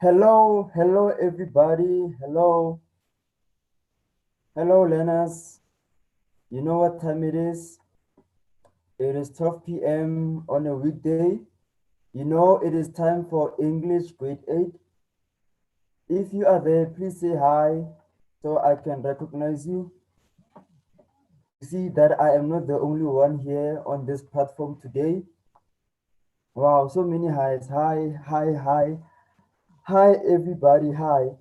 Hello everybody. Hello learners. You know what time it is? It is 12 p.m. on a weekday. You know it is time for English grade 8. If you are there, please say hi so I can recognize you. You see that I am not the only one here on this platform today. Wow, so many highs. Hi. Hi everybody. Hi.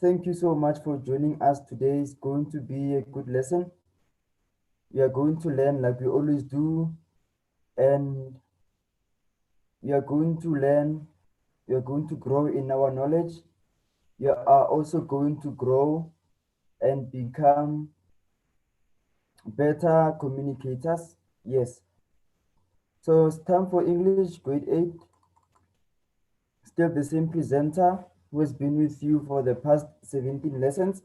Thank you so much for joining us today. It's going to be a good lesson. We are going to learn like we always do, and we are going to learn, we are going to grow in our knowledge. We are also going to grow and become better communicators. Yes. So it's time for English grade 8. Still the same presenter who has been with you for the past 17 lessons.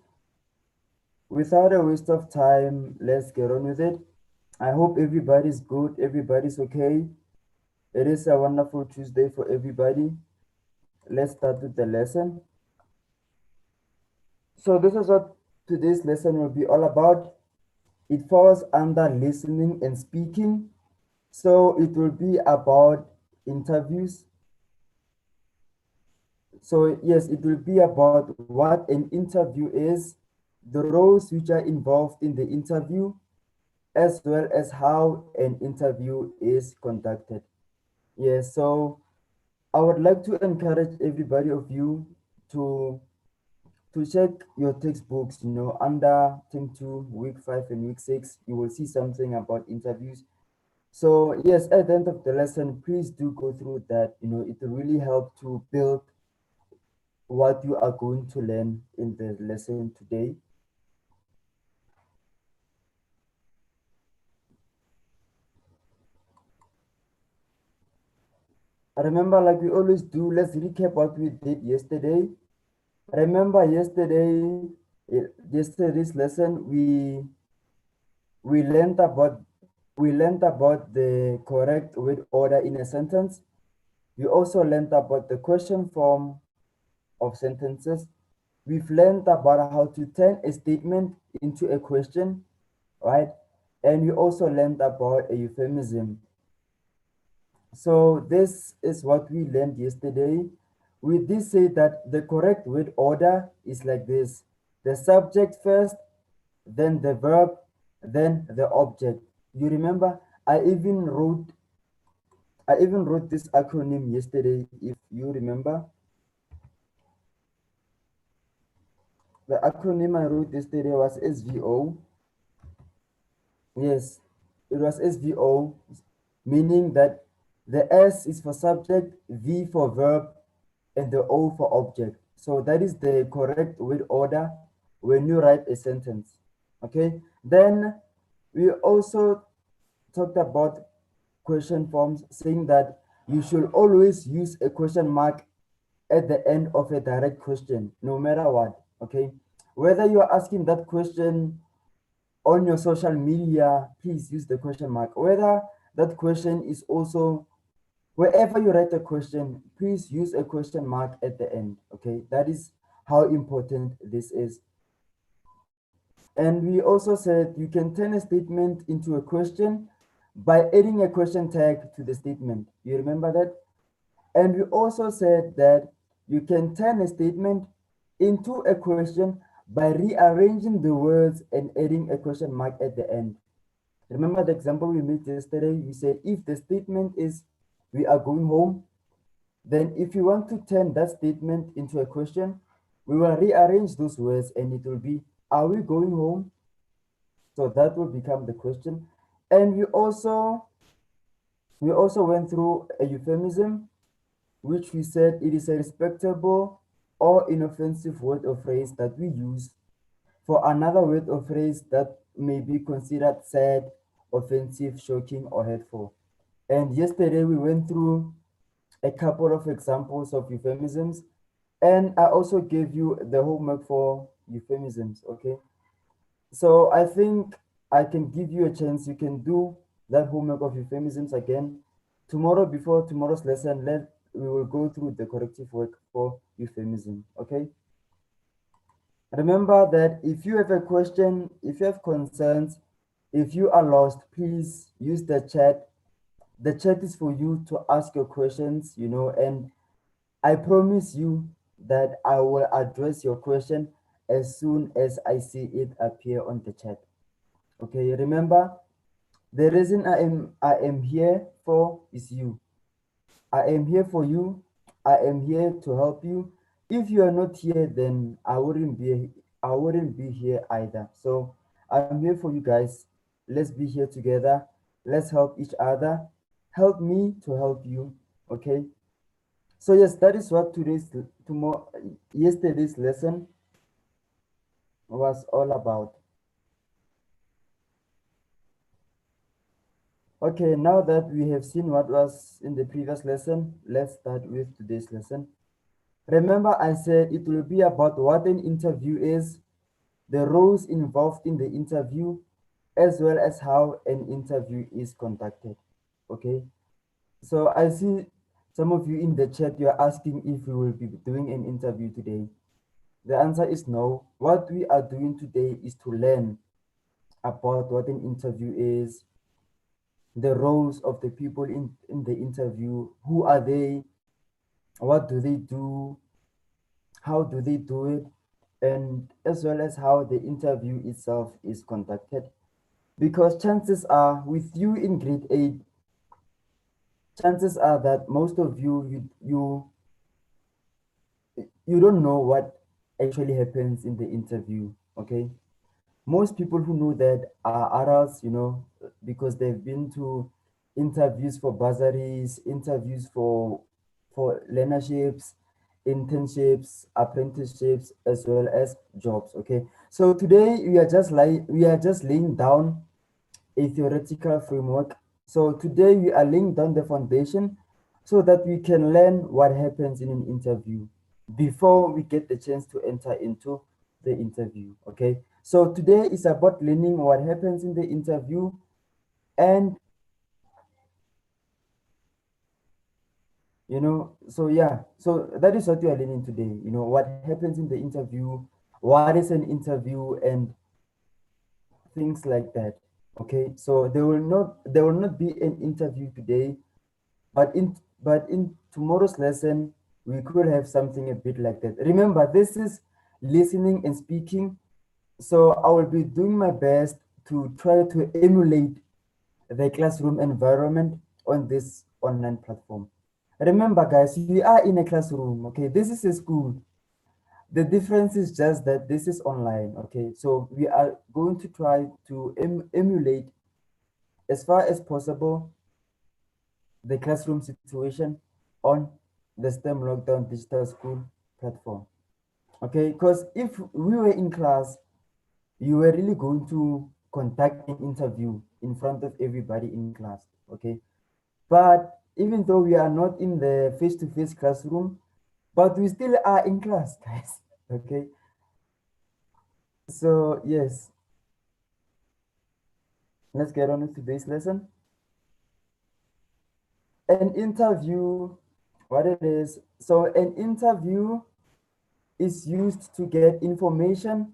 Without a waste of time, let's get on with it. I hope everybody's good, everybody's okay. It is a wonderful Tuesday for everybody. Let's start with the lesson. So this is what today's lesson will be all about. It falls under listening and speaking. So it will be about interviews. So yes, it will be about what an interview is, the roles which are involved in the interview, as well as how an interview is conducted. Yes, so I would like to encourage everybody of you to check your textbooks, under term 2, week 5 and week 6, you will see something about interviews. So yes, at the end of the lesson, please do go through that. It will really help to build what you are going to learn in the lesson today. Remember, like we always do, let's recap what we did yesterday. Remember yesterday's lesson, we learned about the correct word order in a sentence. We also learned about the question form of sentences. We've learned about how to turn a statement into a question, right? And we also learned about a euphemism. So this is what we learned yesterday. We did say that the correct word order is like this: the subject first, then the verb, then the object. You remember, I even wrote this acronym yesterday, if you remember. The acronym I wrote yesterday was SVO. Yes, it was SVO, meaning that the S is for subject, V for verb, and the O for object. So that is the correct word order when you write a sentence. Okay, then we also talked about question forms, saying that you should always use a question mark at the end of a direct question, no matter what. Okay, whether you are asking that question on your social media, please use the question mark. Whether that question is also wherever you write a question, please use a question mark at the end. Okay, that is how important this is. And we also said you can turn a statement into a question by adding a question tag to the statement. You remember that? And we also said that you can turn a statement into a question by rearranging the words and adding a question mark at the end. Remember the example we made yesterday? We said if the statement is we are going home, then if you want to turn that statement into a question, we will rearrange those words and it will be, are we going home? So that will become the question. And we also went through a euphemism, which we said it is a respectable or inoffensive word or phrase that we use for another word or phrase that may be considered sad, offensive, shocking, or hurtful. And yesterday we went through a couple of examples of euphemisms, and I also gave you the homework for euphemisms. Okay, so I think I can give you a chance. You can do that homework of euphemisms again tomorrow before tomorrow's lesson. we will go through the corrective work for euphemism. Okay. Remember that if you have a question, if you have concerns, if you are lost, please use the chat. The chat is for you to ask your questions, and I promise you that I will address your question as soon as I see it appear on the chat. Okay, remember, the reason I am here for is you. I am here for you. I am here to help you. If you are not here, then I wouldn't be here either. So I'm here for you guys. Let's be here together. Let's help each other. Help me to help you. Okay. So yes, that is what yesterday's lesson was all about. Okay, now that we have seen what was in the previous lesson, let's start with today's lesson. Remember, I said it will be about what an interview is, the roles involved in the interview, as well as how an interview is conducted. Okay, so I see some of you in the chat, you are asking if we will be doing an interview today. The answer is no. What we are doing today is to learn about what an interview is, the roles of the people in the interview, who are they, what do they do, how do they do it, and as well as how the interview itself is conducted. Because chances are, with you in grade 8, chances are that most of you don't know what actually happens in the interview. Okay, most people who know that are adults, because they've been to interviews for bursaries, interviews for learnerships, internships, apprenticeships, as well as jobs. Okay, so today we are just laying down a theoretical framework. So today we are laying down the foundation so that we can learn what happens in an interview before we get the chance to enter into the interview. Okay. So today is about learning what happens in the interview, and so yeah, so that is what we are learning today. What happens in the interview, what is an interview, and things like that. Okay, so there will not be an interview today, but in tomorrow's lesson we could have something a bit like that. Remember, this is listening and speaking, so I will be doing my best to try to emulate the classroom environment on this online platform. Remember, guys, we are in a classroom. Okay, this is a school. The difference is just that this is online. Okay, so we are going to try to emulate as far as possible the classroom situation on the STEM Lockdown Digital School platform. Okay, because if we were in class, you were really going to conduct an interview in front of everybody in class. Okay, but even though we are not in the face-to-face classroom, but we still are in class, guys. Okay, so yes, let's get on with today's lesson. An interview, what it is. So an interview is used to get information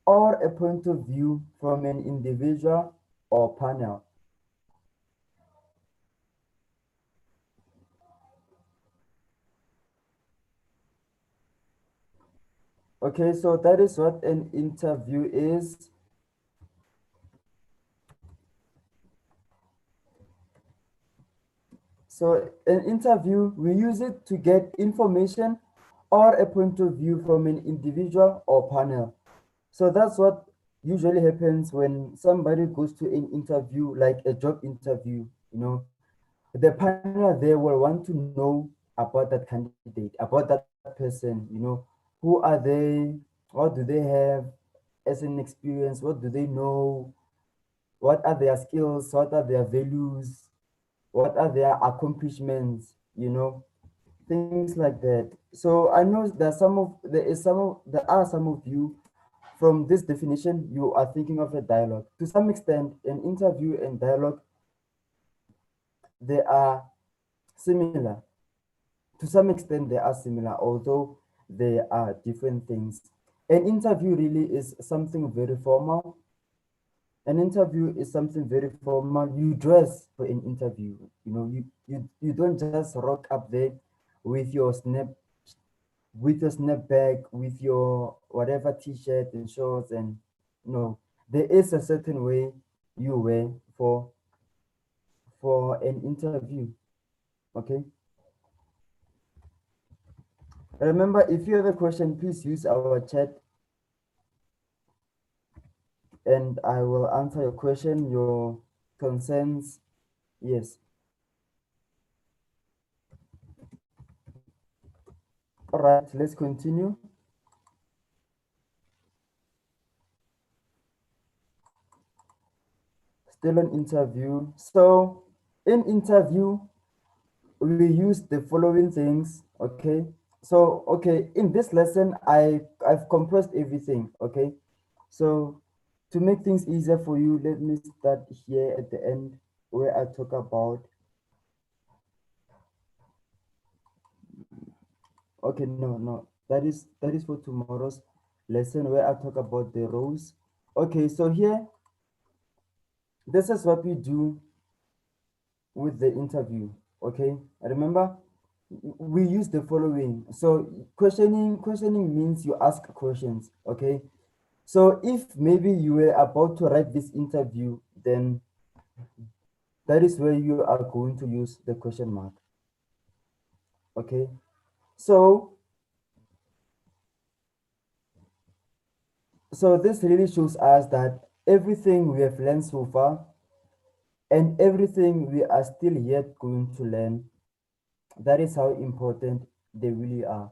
or a point of view from an individual or panel. Okay, so that is what an interview is. So an interview, we use it to get information or a point of view from an individual or panel. So that's what usually happens when somebody goes to an interview, like a job interview. The panel there will want to know about that candidate, about that person. Who are they? What do they have as an experience? What do they know? What are their skills? What are their values? What are their accomplishments? Things like that. So I know that there are some of you, from this definition, you are thinking of a dialogue. To some extent, an interview and dialogue, they are similar. to some extent they are similar, although they are different things. An interview really is something very formal. An interview is something very formal. You dress for an interview. You don't just rock up there with your snapback, with your whatever t-shirt and shorts, and no, there is a certain way you wear for an interview. Okay. Remember, if you have a question, please use our chat and I will answer your question, your concerns. Yes. All right, let's continue. Still an interview. So in interview, we use the following things. Okay. So okay, in this lesson, I've compressed everything. Okay. So to make things easier for you, let me start here at the end where I talk about. Okay, no, that is for tomorrow's lesson where I talk about the roles. Okay, so here, this is what we do with the interview. Okay, remember, we use the following. So questioning means you ask questions. Okay, so if maybe you were about to write this interview, then that is where you are going to use the question mark. Okay, so this really shows us that everything we have learned so far and everything we are still yet going to learn, that is how important they really are.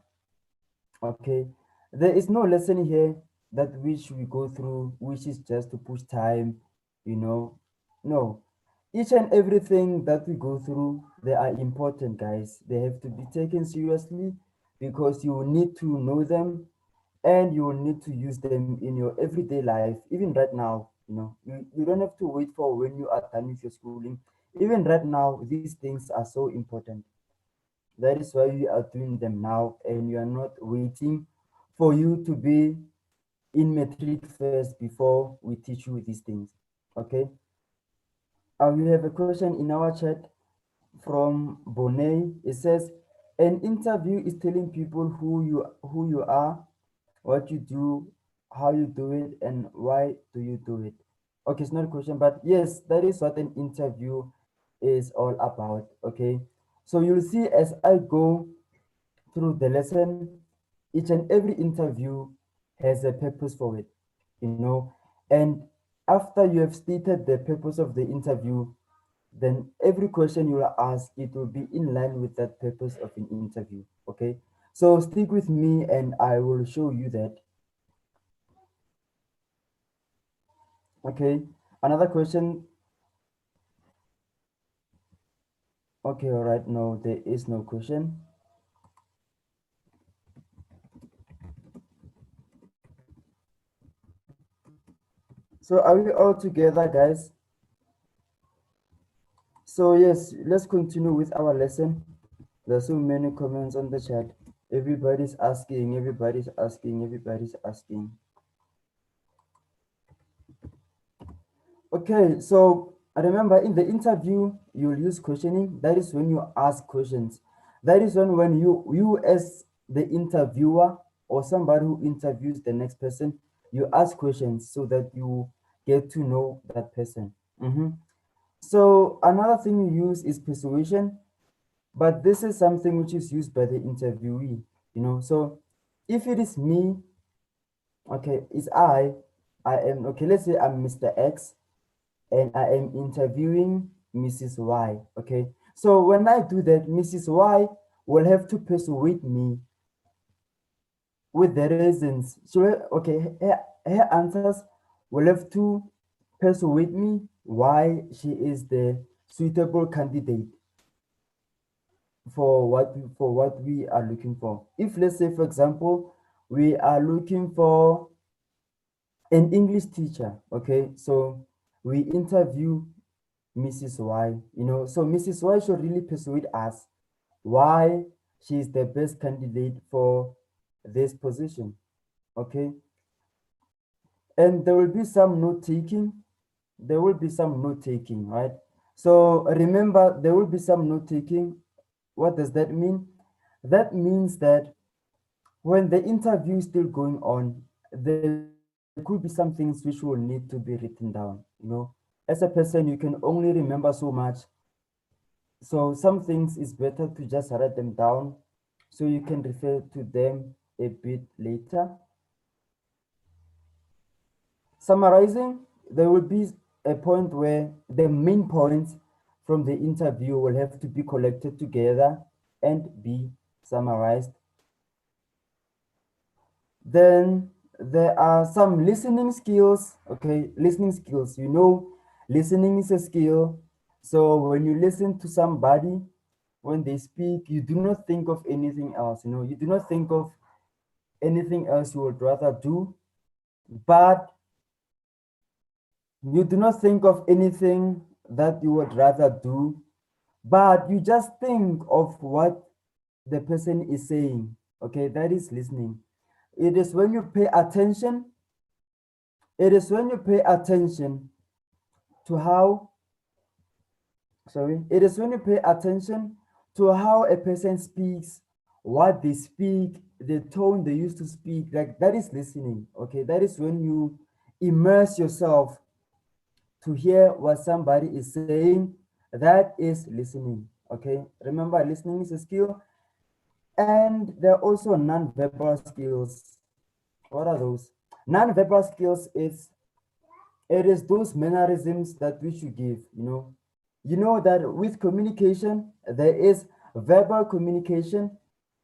Okay, there is no lesson here that which we go through which is just to push time, you know. No, each and everything that we go through, they are important, guys. They have to be taken seriously because you will need to know them and you will need to use them in your everyday life. Even right now, you don't have to wait for when you are done with your schooling. Even right now, these things are so important. That is why we are doing them now, and you are not waiting for you to be in matric first before we teach you these things. Okay. We have a question in our chat from Bonet. It says, an interview is telling people who you are, what you do, how you do it, and why do you do it. Okay, it's not a question, but yes, that is what an interview is all about. Okay, so you'll see as I go through the lesson, each and every interview has a purpose for it, and after you have stated the purpose of the interview, then every question you will ask, it will be in line with that purpose of an interview. Okay, so stick with me and I will show you that. Okay, another question. Okay, all right, no, there is no question. So are we all together, guys? So yes, let's continue with our lesson. There's so many comments on the chat. Everybody's asking, everybody's asking, everybody's asking. Okay, so remember in the interview, you'll use questioning. That is when you ask questions. That is when you as the interviewer or somebody who interviews the next person, you ask questions so that you get to know that person. So another thing you use is persuasion, but this is something which is used by the interviewee. So if it is me, okay, it's I am okay. Let's say I'm Mr. X and I am interviewing Mrs. Y. Okay, so when I do that, Mrs. Y will have to persuade me with the reasons. So, okay, her answers will have to persuade me why she is the suitable candidate for what we are looking for. If let's say, for example, we are looking for an English teacher, okay, so we interview Mrs. Y, so Mrs. Y should really persuade us why she is the best candidate for this position. Okay. And there will be some note taking. There will be some note taking, right? So remember, there will be some note taking. What does that mean? That means that when the interview is still going on, there could be some things which will need to be written down. As a person, you can only remember so much. So some things is better to just write them down so you can refer to them a bit later. Summarizing, there will be a point where the main points from the interview will have to be collected together and be summarized. Then there are some listening skills. Okay, listening skills. Listening is a skill. So when you listen to somebody, when they speak, you do not think of anything else. You do not think of anything else you would rather do, but you do not think of anything that you would rather do, but you just think of what the person is saying. Okay, that is listening. It is when you pay attention. It is when you pay attention to how, it is when you pay attention to how a person speaks, what they speak, the tone they used to speak. Like that is listening. Okay, that is when you immerse yourself to hear what somebody is saying. That is listening. Okay, remember, listening is a skill. And there are also non-verbal skills. What are those? Non-verbal skills is, it is those mannerisms that we should give. That with communication there is verbal communication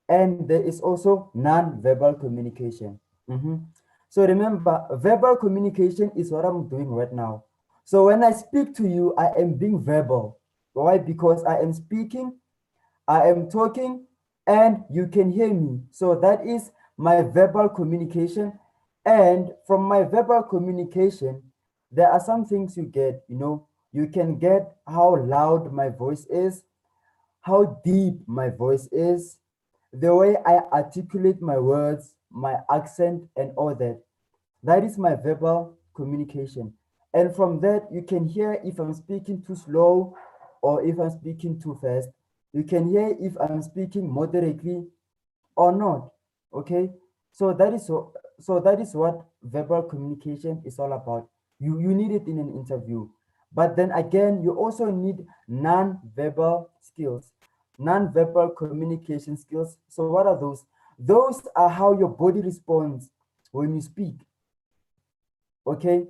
and there is also non-verbal communication. So remember, verbal communication is what I'm doing right now. So when I speak to you, I am being verbal. Why? Because I am speaking, I am talking, and you can hear me. So that is my verbal communication. And from my verbal communication, there are some things you get. You can get how loud my voice is, how deep my voice is, the way I articulate my words, my accent, and all that. That is my verbal communication. And from that, you can hear if I'm speaking too slow or if I'm speaking too fast. You can hear if I'm speaking moderately or not. Okay. So that is what verbal communication is all about. You need it in an interview. But then again, you also need non-verbal skills, non-verbal communication skills. So what are those? Those are how your body responds when you speak. Okay.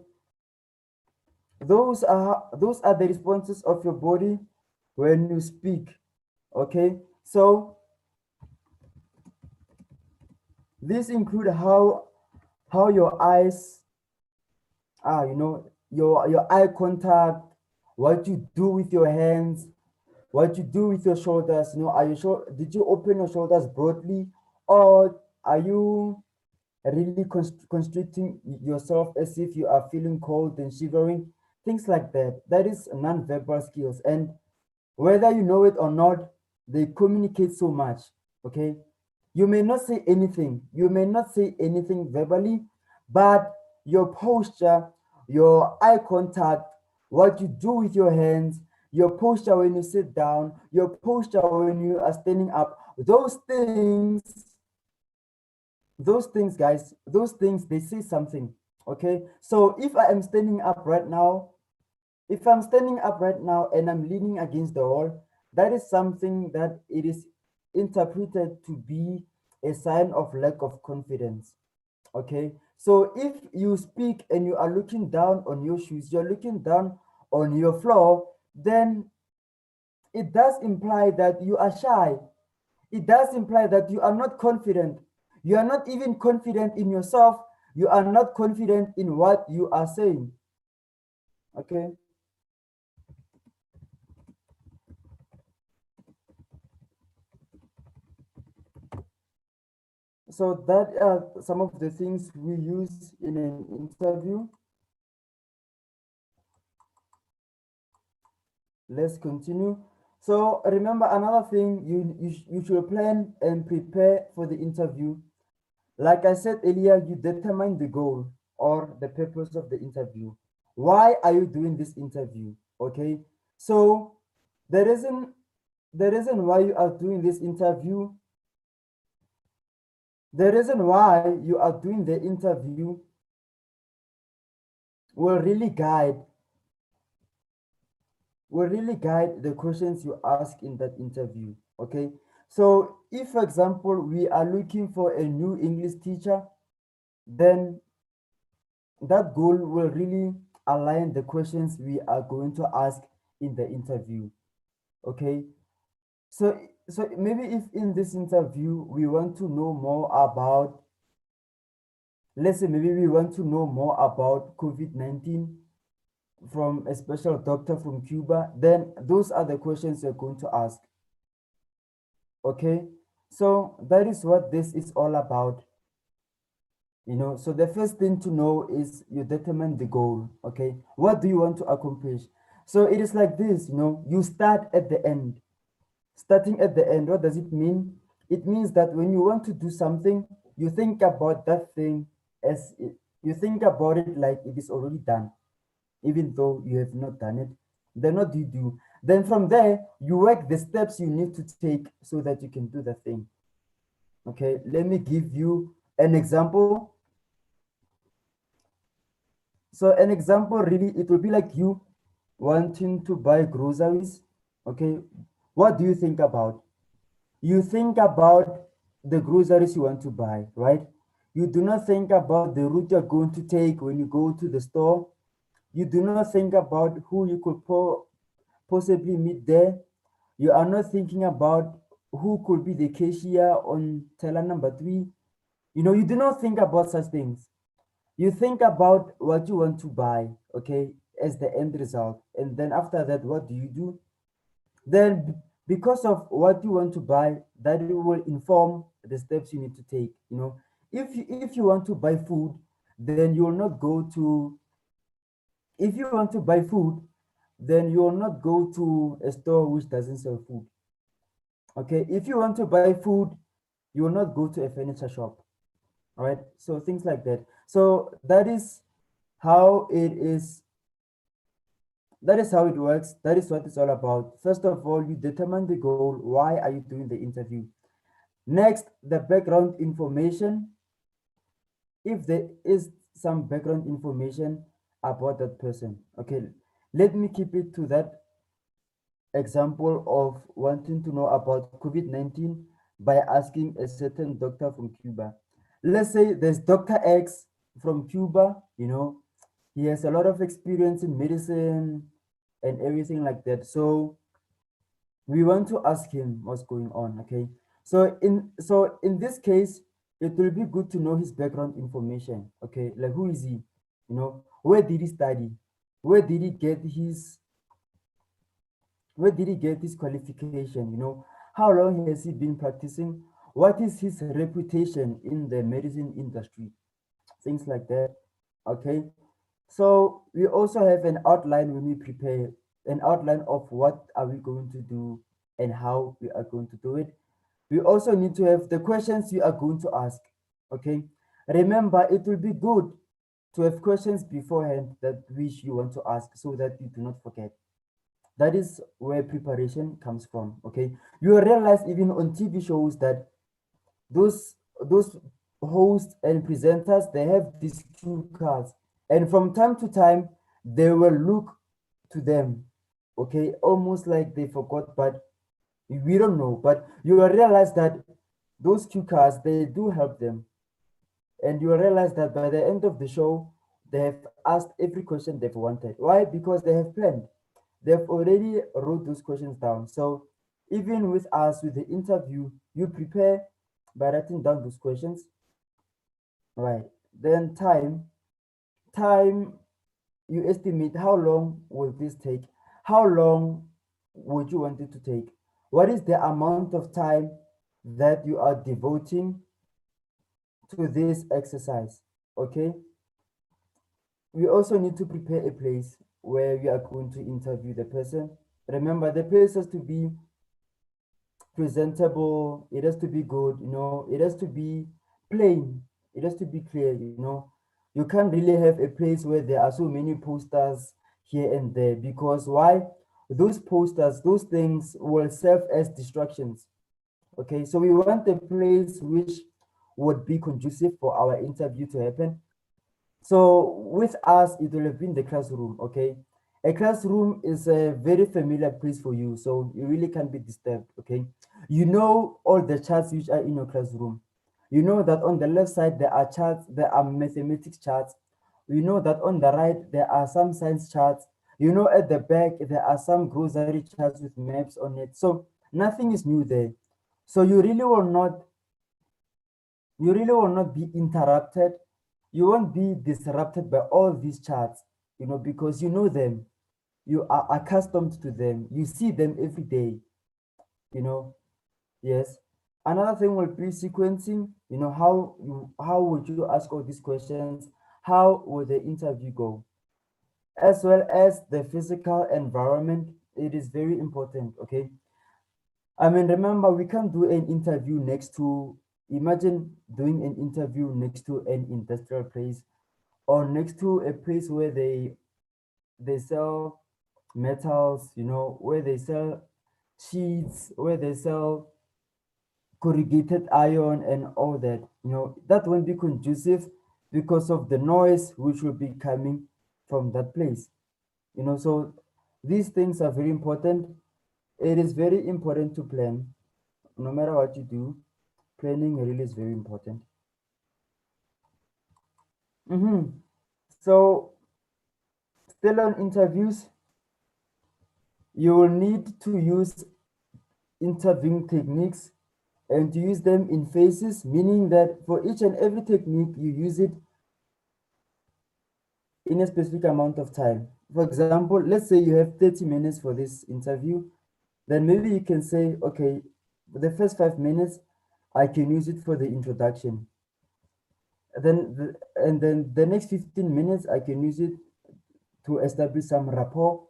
Those are the responses of your body when you speak. Okay. So these include how your eyes are, your eye contact, what you do with your hands, what you do with your shoulders. Are you sure? Did you open your shoulders broadly, or are you really constricting yourself as if you are feeling cold and shivering? Things like that. That is non-verbal skills, and whether you know it or not, they communicate so much. Okay. You may not say anything. You may not say anything verbally, but your posture, your eye contact, what you do with your hands, your posture when you sit down, your posture when you are standing up, those things, guys, those things, they say something. Okay. So if I'm standing up right now and I'm leaning against the wall, that is something that it is interpreted to be a sign of lack of confidence. Okay. So if you speak and you are looking down on your shoes, you're looking down on your floor, then it does imply that you are shy. It does imply that you are not confident. You are not even confident in yourself. You are not confident in what you are saying. Okay. So that are some of the things we use in an interview. Let's continue. So remember another thing, you should plan and prepare for the interview. Like I said earlier, you determine the goal or the purpose of the interview. Why are you doing this interview? Okay. So the reason the reason why you are doing this interview, the reason why you are doing the interview will really guide the questions you ask in that interview. Okay. So if, for example, we are looking for a new English teacher, then that goal will really align the questions we are going to ask in the interview. Okay. So maybe if in this interview we want to know more about, let's say maybe we want to know more about COVID-19 from a special doctor from Cuba, then those are the questions you're going to ask. Okay. So that is what this is all about. So the first thing to know is you determine the goal. Okay. What do you want to accomplish? So it is like this, you start at the end. Starting at the end, what does it mean? It means that when you want to do something, you think about that thing you think about it like it is already done, even though you have not done it. Then what do you do? Then from there, you work the steps you need to take so that you can do the thing. Okay, let me give you an example. So an example, really, it will be like you wanting to buy groceries. Okay, what do you think about? You think about the groceries you want to buy, right? You do not think about the route you're going to take when you go to the store. You do not think about who you could possibly meet there. You are not thinking about who could be the cashier on teller number 3. You do not think about such things. You think about what you want to buy, okay, as the end result. And then after that, what do you do? Then because of what you want to buy, that will inform the steps you need to take. If you want to buy food, then you will not go to if you want to buy food, then you will not go to a store which doesn't sell food. Okay, if you want to buy food, you will not go to a furniture shop. All right, so things like that. So how it is that is how it works. That is what it's all about. First of all, you determine the goal. Why are you doing the interview? Next, the background information. If there is some background information about that person. Okay, let me keep it to that example of wanting to know about COVID-19 by asking a certain doctor from Cuba. Let's say there's Dr. X from Cuba, he has a lot of experience in medicine and everything like that. So we want to ask him what's going on. Okay, so in this case, it will be good to know his background information. Okay, like who is he? Where did he study? Where did he get his where did he get his qualification? How long has he been practicing? What is his reputation in the medicine industry? Things like that. Okay, so we also have an outline when we prepare, an outline of what are we going to do and how we are going to do it. We also need to have the questions you are going to ask. Okay, remember, it will be good to have questions beforehand that which you want to ask so that you do not forget. That is where preparation comes from. Okay, you will realize even on TV shows that those hosts and presenters, they have these cue cards, and from time to time they will look to them. Okay, almost like they forgot, but we don't know. But you will realize that those cue cards, they do help them, and you will realize that by the end of the show they have asked every question they've wanted. Why? Because they have planned. They've already wrote those questions down. So even with us, with the interview, you prepare by writing down those questions. Right. Then time, you estimate how long will this take? How long would you want it to take? What is the amount of time that you are devoting to this exercise? Okay. We also need to prepare a place where we are going to interview the person. Remember, the place has to be presentable, it has to be good, it has to be plain, it has to be clear. You can't really have a place where there are so many posters here and there, because why? Those posters, those things will serve as distractions. Okay, so we want a place which would be conducive for our interview to happen. So with us, it will have been the classroom, okay? A classroom is a very familiar place for you, so you really can't be disturbed, okay? You know all the charts which are in your classroom. You know that on the left side, there are charts, there are mathematics charts. You know that on the right, there are some science charts. You know at the back, there are some grocery charts with maps on it. So nothing is new there. So you really will not be interrupted. You won't be disrupted by all these charts, because you know them. You are accustomed to them. You see them every day, you know. Yes. Another thing will be sequencing. How would you ask all these questions? How will the interview go? As well as the physical environment, it is very important. Okay. I mean, remember, we can't do an interview next to, imagine doing an interview next to an industrial place, or next to a place where they sell metals, where they sell sheets, where they sell corrugated iron and all that. That won't be conducive because of the noise which will be coming from that place. So these things are very important. It is very important to plan. No matter what you do, planning really is very important. So still on interviews, you will need to use interviewing techniques and to use them in phases, meaning that for each and every technique, you use it in a specific amount of time. For example, let's say you have 30 minutes for this interview, then maybe you can say, okay, the first 5 minutes, I can use it for the introduction. And then the next 15 minutes, I can use it to establish some rapport.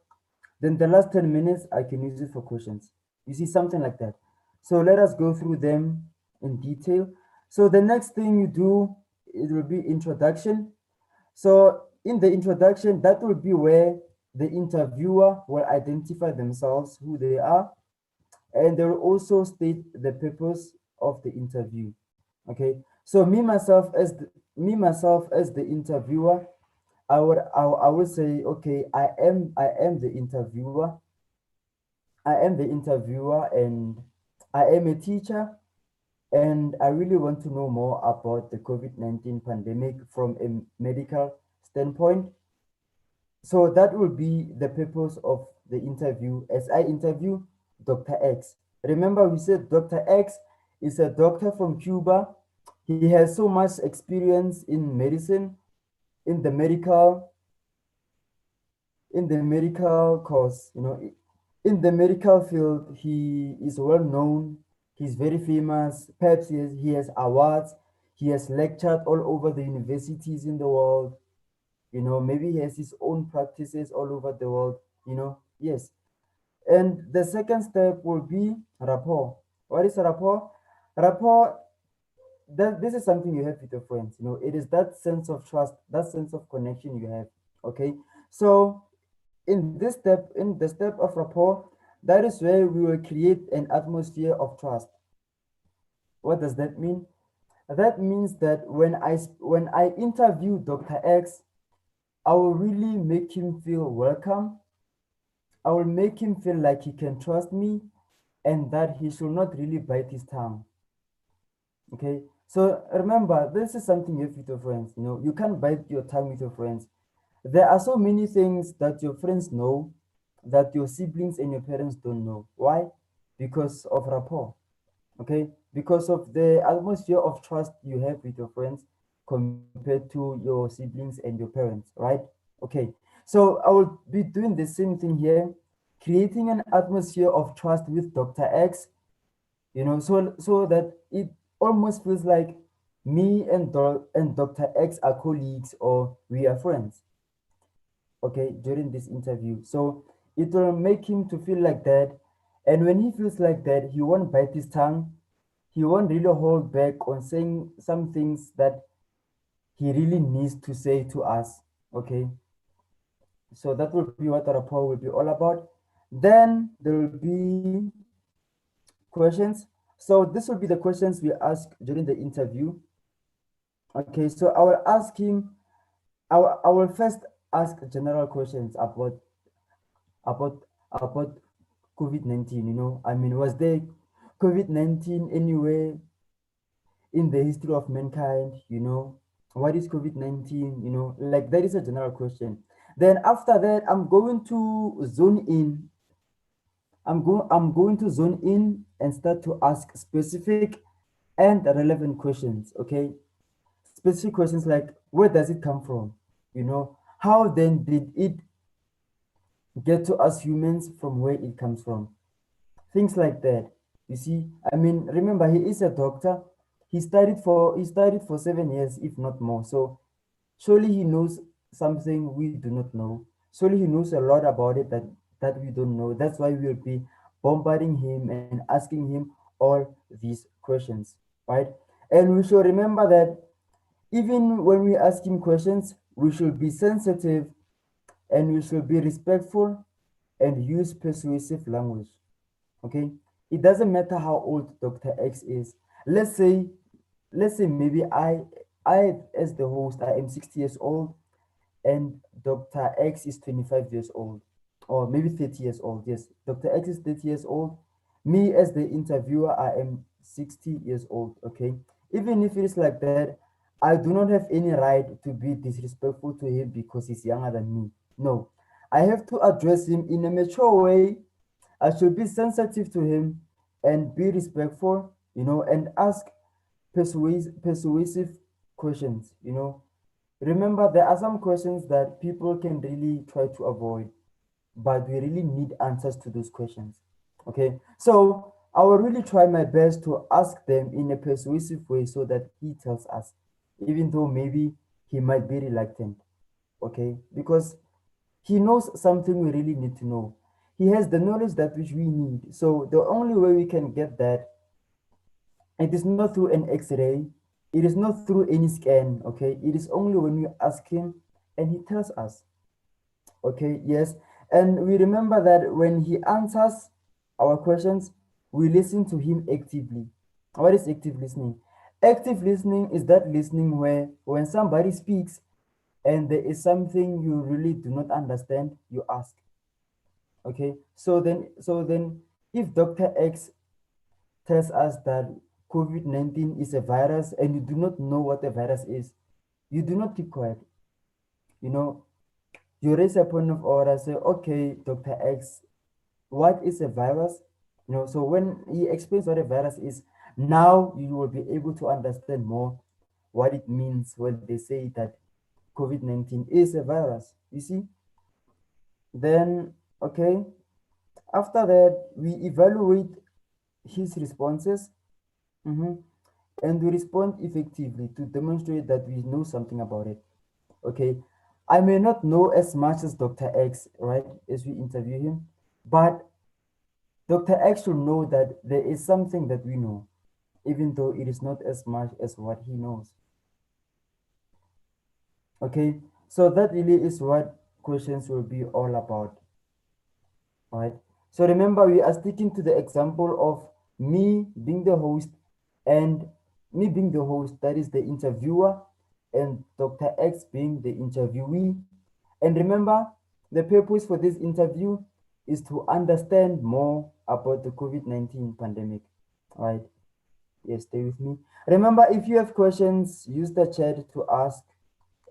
Then the last 10 minutes, I can use it for questions. You see, something like that. So let us go through them in detail. So the next thing you do, it will be introduction. So in the introduction, that will be where the interviewer will identify themselves, who they are, and they will also state the purpose of the interview. Okay. So me myself as the interviewer, I would say, okay, I am the interviewer. I am the interviewer, and I am a teacher, and I really want to know more about the COVID-19 pandemic from a medical standpoint. So that will be the purpose of the interview, as I interview Dr. X. Remember, we said Dr. X is a doctor from Cuba. He has so much experience in medicine, in the medical course, in the medical field. He is well known. He's very famous. Perhaps he has awards. He has lectured all over the universities in the world. Maybe he has his own practices all over the world. Yes. And the second step will be rapport. What is rapport? Rapport, this is something you have with your friends. It is that sense of trust, that sense of connection you have. Okay. So in the step of rapport, that is where we will create an atmosphere of trust. What does that mean? That means that when I interview Dr. X, I will really make him feel welcome. I will make him feel like he can trust me, and that he should not really bite his tongue. Okay. So remember, this is something you have with your friends. You can't bite your tongue with your friends. There are so many things that your friends know that your siblings and your parents don't know. Why? Because of rapport. Okay. Because of the atmosphere of trust you have with your friends compared to your siblings and your parents, right? Okay. So I will be doing the same thing here, creating an atmosphere of trust with Dr. X, so that it almost feels like me and Dr. X are colleagues, or we are friends, okay, during this interview. So It will make him to feel like that. And when he feels like that, he won't bite his tongue. He won't really hold back on saying some things that he really needs to say to us. Okay. So that will be what the rapport will be all about. Then there will be questions. So this will be the questions we ask during the interview. Okay, so I will ask him, I will first ask general questions about about COVID-19, I mean, was there COVID-19 anywhere in the history of mankind? What is COVID-19? Like that is a general question. Then after that, I'm going to zone in and start to ask specific and relevant questions. Okay, specific questions like, where does it come from? How then did it get to us humans from where it comes from? Things like that. You see, I mean, remember, he is a doctor. He studied for 7 years, if not more. So surely he knows something we do not know. Surely he knows a lot about it that we don't know. That's why we'll be bombarding him and asking him all these questions, right? And we should remember that even when we ask him questions, we should be sensitive and we should be respectful and use persuasive language. Okay, it doesn't matter how old Dr. X is. Let's say maybe I as the host, I am 60 years old and Dr. X is 25 years old, or maybe 30 years old. Yes, Dr. X is 30 years old. Me as the interviewer, I am 60 years old. Okay, even if it is like that, I do not have any right to be disrespectful to him because he's younger than me. No, I have to address him in a mature way. I should be sensitive to him and be respectful, and ask persuasive questions. Remember, there are some questions that people can really try to avoid, but we really need answers to those questions. Okay, so I will really try my best to ask them in a persuasive way so that he tells us, even though maybe he might be reluctant. Okay, because he knows something we really need to know. He has the knowledge that which we need. So the only way we can get that, it is not through an X-ray, it is not through any scan. Okay, it is only when we ask him and he tells us. Okay, yes. And we remember that when he answers our questions, we listen to him actively. What is active listening? Active listening is that listening where when somebody speaks and there is something you really do not understand, you ask. Okay, so then if Dr. X tells us that COVID-19 is a virus and you do not know what a virus is, you do not keep quiet. You know, you raise a point of order, say, okay, Dr. X, what is a virus? So when he explains what a virus is, now you will be able to understand more what it means when they say that COVID-19 is a virus. You see? Then, okay, after that, we evaluate his responses. Mhm. And we respond effectively to demonstrate that we know something about it. Okay, I may not know as much as Dr. X, right, as we interview him, but Dr. X should know that there is something that we know, even though it is not as much as what he knows. Okay, so that really is what questions will be all about, right? So remember, we are sticking to the example of me being the host and that is the interviewer, and Dr. X being the interviewee. And remember, the purpose for this interview is to understand more about the COVID-19 pandemic. All right. Yes, stay with me. Remember, if you have questions, use the chat to ask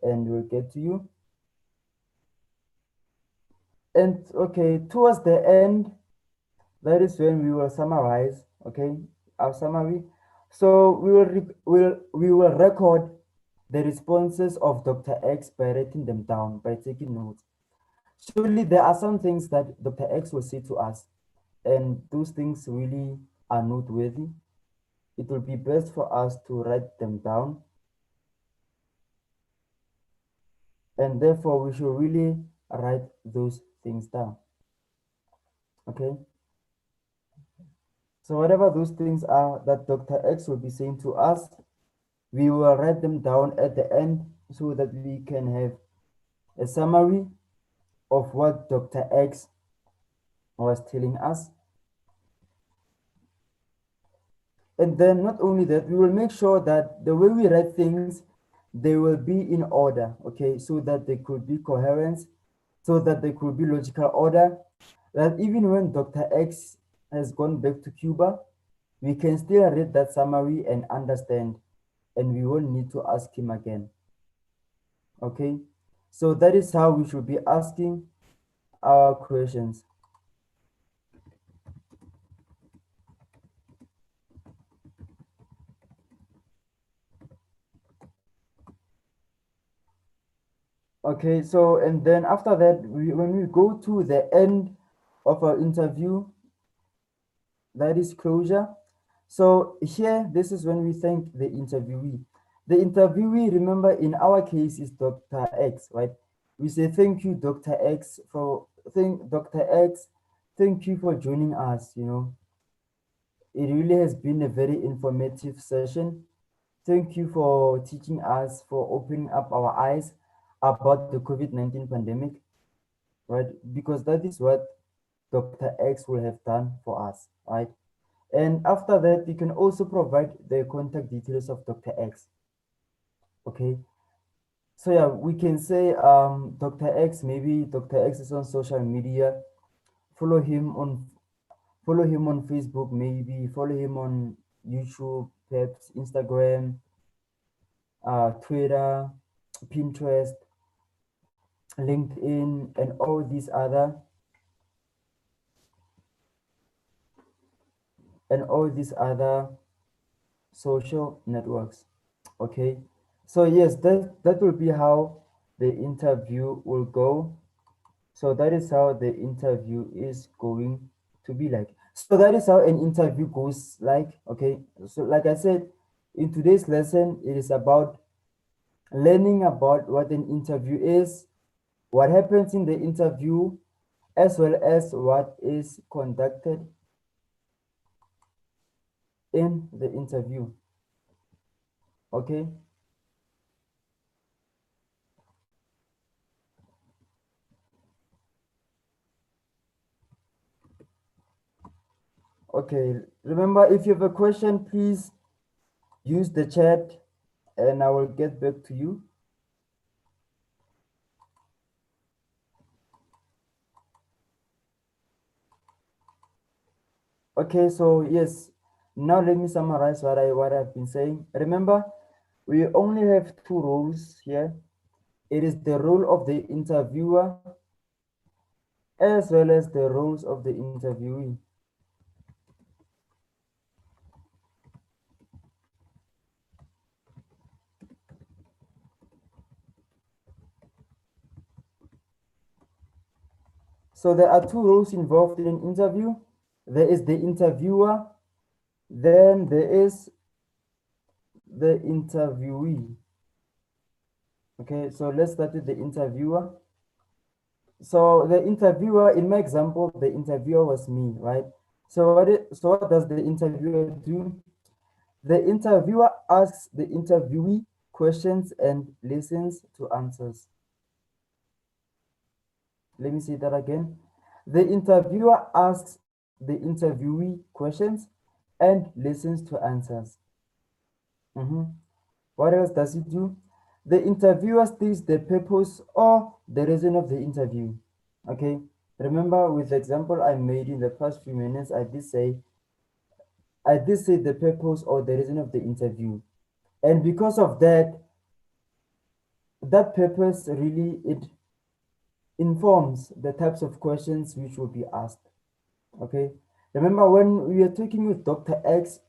and we'll get to you. And okay, towards the end, that is when we will summarize, okay, our summary. So we will record the responses of Dr. X by writing them down, by taking notes. Surely there are some things that Dr. X will say to us, and those things really are noteworthy. It will be best for us to write them down, and therefore we should really write those things down. Okay. So whatever those things are that Dr. X will be saying to us, we will write them down at the end so that we can have a summary of what Dr. X was telling us. And then not only that, we will make sure that the way we write things, they will be in order, okay, so that they could be coherent, so that they could be logical order, that even when Dr. X has gone back to Cuba, we can still read that summary and understand, and we won't need to ask him again. Okay, so that is how we should be asking our questions. Okay, so and then after that, when we go to the end of our interview, that is closure. So here, this is when we thank the interviewee. The interviewee, remember, in our case is Dr. X, right? We say thank you, Dr. X, thank Dr. X, thank you for joining us. It really has been a very informative session. Thank you for teaching us, for opening up our eyes about the COVID-19 pandemic, right? Because that is what Dr. X will have done for us, right? And after that, you can also provide the contact details of Dr. X. Okay. So yeah, we can say Dr. X, maybe Dr. X is on social media. Follow him on follow him on Facebook, maybe follow him on YouTube, perhaps Instagram, Twitter, Pinterest, LinkedIn, and all these other social networks. Okay, so yes, that will be how the interview will go. So that is how the interview is going to be like. So that is how an interview goes like. Okay, so like I said, in today's lesson, it is about learning about what an interview is, what happens in the interview, as well as what is conducted in the interview. Okay. Okay, remember, if you have a question, please use the chat and I will get back to you. Okay, so yes, now let me summarize what I've been saying. Remember, we only have two roles here. It is the role of the interviewer as well as the roles of the interviewee. So there are two roles involved in an interview. There is the interviewer, then there is the interviewee. Okay, so let's start with the interviewer. So the interviewer, in my example, the interviewer was me, right? So what does the interviewer do? The interviewer asks the interviewee questions and listens to answers. Let me say that again. The interviewer asks the interviewee questions and listens to answers. What else does it do? The interviewer states the purpose or the reason of the interview. Okay. Remember, with the example I made in the past few minutes, I did say the purpose or the reason of the interview. And because of that, that purpose really it informs the types of questions which will be asked. Okay. Remember when we were talking with Dr. X,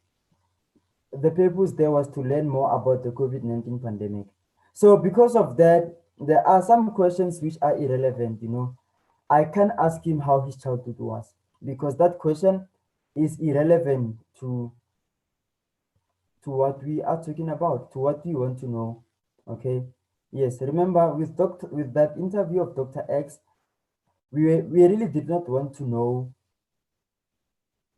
the purpose there was to learn more about the COVID-19 pandemic. So because of that, there are some questions which are irrelevant. I can't ask him how his childhood was because that question is irrelevant to what we are talking about, to what we want to know. Okay. Yes, remember with that interview of Dr. X, we really did not want to know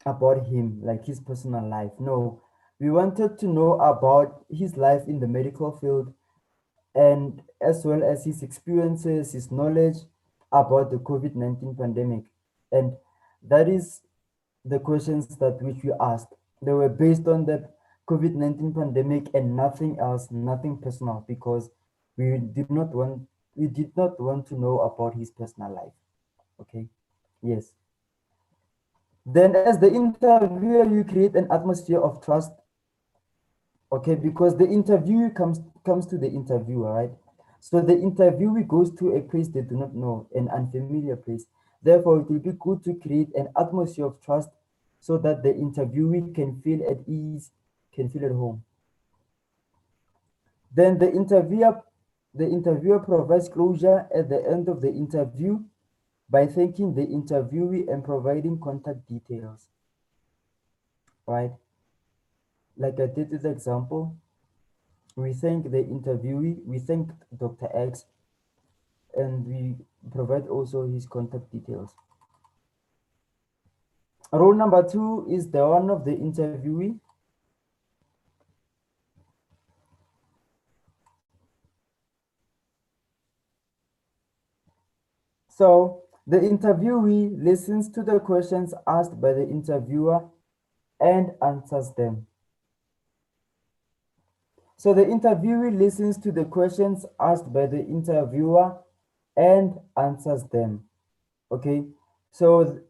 about him, like his personal life. No, we wanted to know about his life in the medical field, and as well as his experiences, his knowledge about the COVID-19 pandemic. And that is the questions that which we asked. They were based on the COVID-19 pandemic and nothing else, nothing personal, because we did not want to know about his personal life. Okay. Yes. Then as the interviewer, you create an atmosphere of trust. Okay, because the interview comes to the interviewer, right? So the interviewee goes to a place they do not know, an unfamiliar place. Therefore, it will be good to create an atmosphere of trust so that the interviewee can feel at ease, can feel at home. Then the interviewer provides closure at the end of the interview by thanking the interviewee and providing contact details, right? Like I did with the example, we thank the interviewee, we thank Dr. X, and we provide also his contact details. Role number 2 is the one of the interviewee. So the interviewee listens to the questions asked by the interviewer and answers them. So the interviewee listens to the questions asked by the interviewer and answers them. Okay. So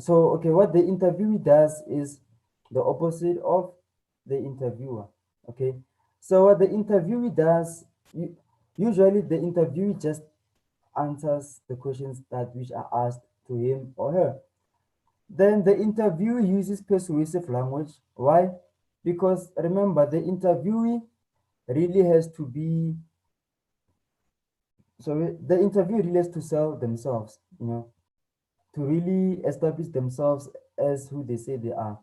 okay, what the interviewee does is the opposite of the interviewer. Okay. So what the interviewee does, usually the interviewee just answers the questions that which are asked to him or her. Then the interviewee uses persuasive language. Why? Because remember, the interviewee really has to be, so the interview really has to sell themselves, to really establish themselves as who they say they are.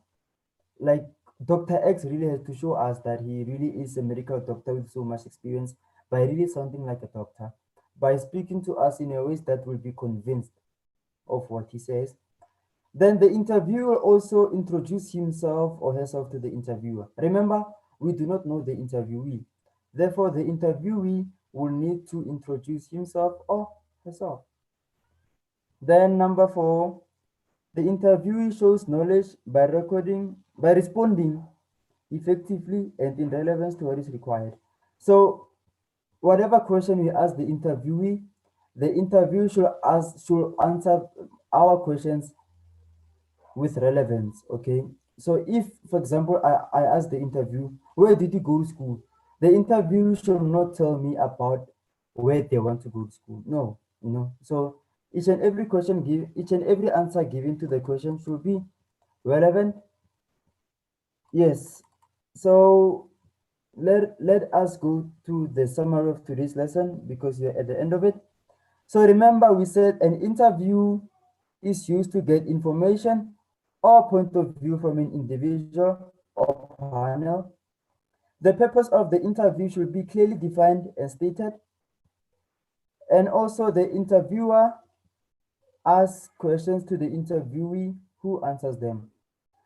Like Dr. X really has to show us that he really is a medical doctor with so much experience by really sounding like a doctor, by speaking to us in a ways that will be convinced of what he says. Then the interviewer also introduce himself or herself to the interviewer. Remember, we do not know the interviewee. Therefore, the interviewee will need to introduce himself or herself. Then number 4, the interviewee shows knowledge by responding effectively and in relevance to what is required. So whatever question we ask the interviewee, the interview should answer our questions with relevance. Okay. So if, for example, I ask the interview, where did you go to school? The interview should not tell me about where they want to go to school. No, So each and every answer given to the question should be relevant. Yes. So let us go to the summary of today's lesson because we're at the end of it. So remember, we said an interview is used to get information or point of view from an individual or panel. The purpose of the interview should be clearly defined and stated. And also the interviewer asks questions to the interviewee who answers them.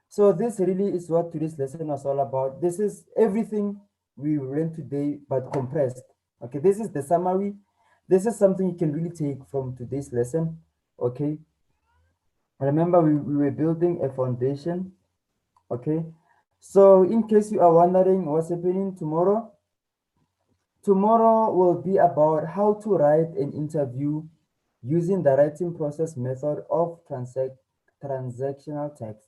So this really is what today's lesson was all about. This is everything we learned today, but compressed. Okay, this is the summary. This is something you can really take from today's lesson. Okay. Remember, we were building a foundation. Okay. So in case you are wondering what's happening tomorrow, tomorrow will be about how to write an interview using the writing process method of transactional text.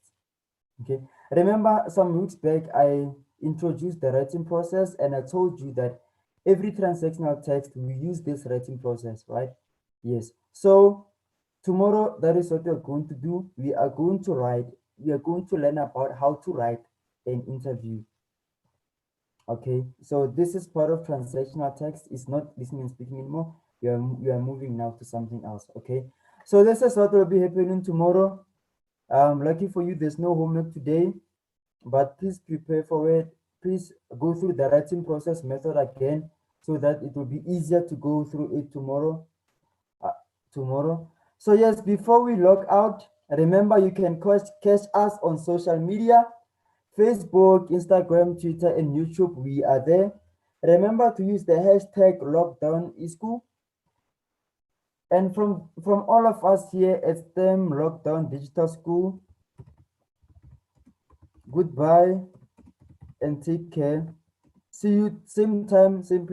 Okay. Remember some weeks back, I introduced the writing process and I told you that every transactional text, we use this writing process, right? Yes. So tomorrow, that is what we are going to do. We are going to learn about how to write an interview. Okay. So this is part of transactional text. It's not listening and speaking anymore. You are moving now to something else. Okay. So this is what will be happening tomorrow. Lucky for you, there's no homework today, but please prepare for it. Please go through the writing process method again so that it will be easier to go through it tomorrow. Uh, tomorrow. So yes, before we log out, Remember, you can catch us on social media, Facebook, Instagram, Twitter, and YouTube. We are there. Remember to use the hashtag LockdownESchool. And from all of us here at STEM Lockdown Digital School, goodbye and take care. See you same time, same place.